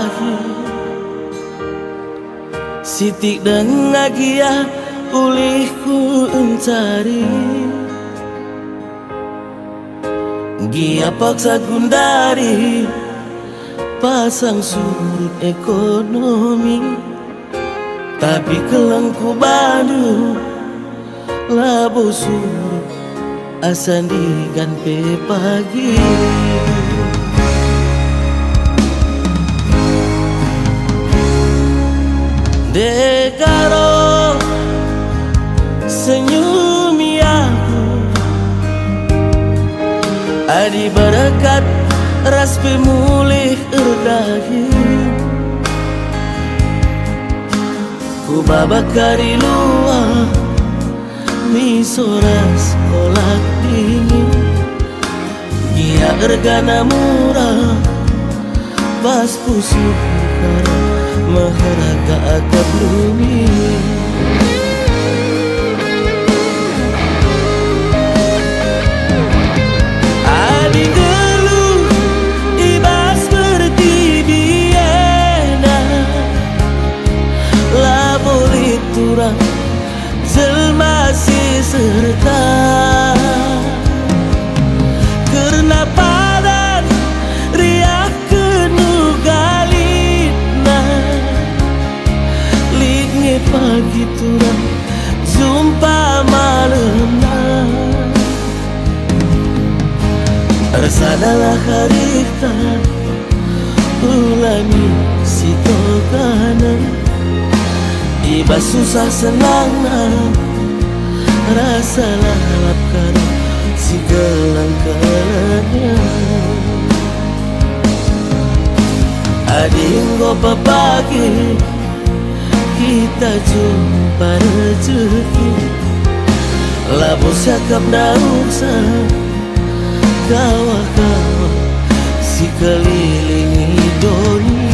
pagi Siti dengan gia ulihku encari Gia paksa gundari pasang surut ekonomi Tapi kelengku badu labo surut asan diganpe pagi Dekaro senyumi aku Adi barakat ras pemulih erdahi Ku babakari luar misoras kolak dingin Gia ergana murah pas pusuk karena maharaga agak lumi Adi geluh ibas bertibiena Labolit turang jelma si serta Karena padan riak kenugalina Lingi pagi turang jumpa malamna Resadalah harita ulami si toganan Iba susah senangna rasa lalapkan si gelang-gelangnya Adinggo pagi kita jumpa rezeki Labu sakap nauksa kawa-kawa si kelilingi doni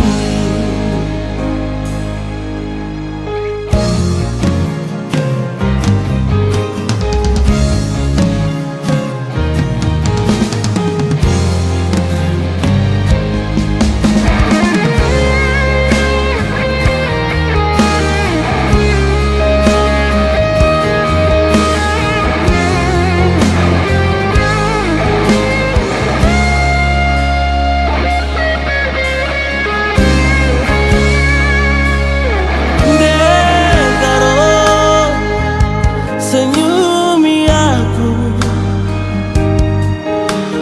senyumi aku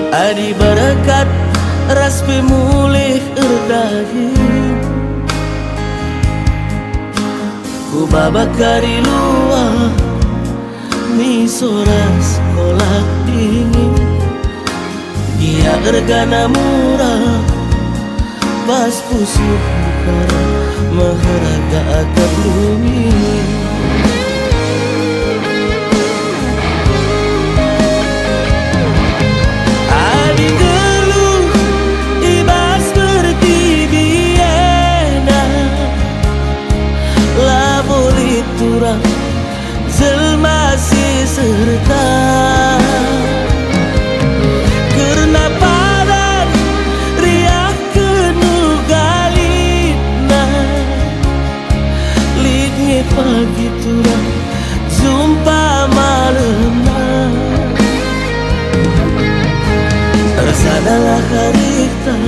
Adi barakat ras pemulih erdahi Ku babakari luar misoras kolak dingin Gia ergana murah pas pusuk karena maharaga agak lumi Turang jelma si serta Karena padan riak kenugalina Lingi pagi turang jumpa malamna Resadalah harita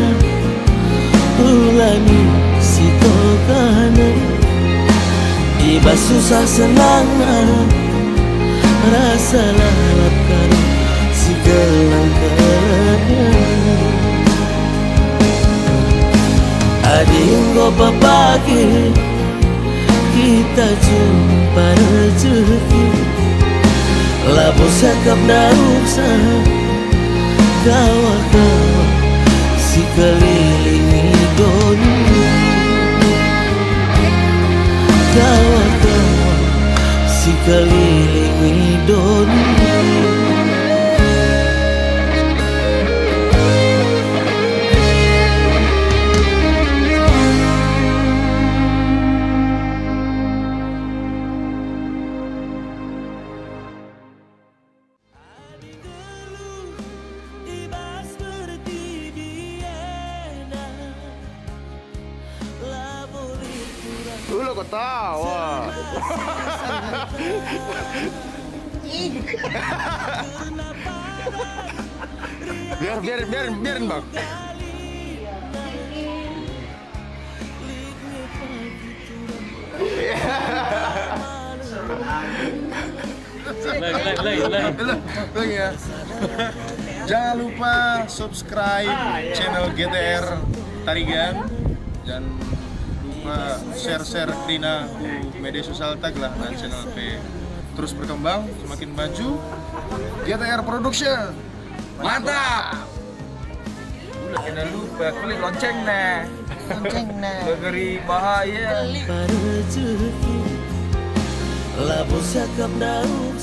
ulami si toganan Iba susah senangna rasa lalapkan si gelang-gelangnya Adinggo pagi kita jumpa rezeki Labu sakap nauksa kawa-kawa si kelilingi doni Kawa-kawa si kelilingi doni Adi geluh ibas bertibiena Lo ketawa. Biarin bang. Lagi ya. Jangan lupa subscribe channel GTR Tarigan. Jangan lupa share Krina ke media sosial tag lah dan channel P terus berkembang semakin maju. GTR Production mantap. Jangan lupa klik lonceng nah. Bageri bahaya. Rezeki labu sakap daun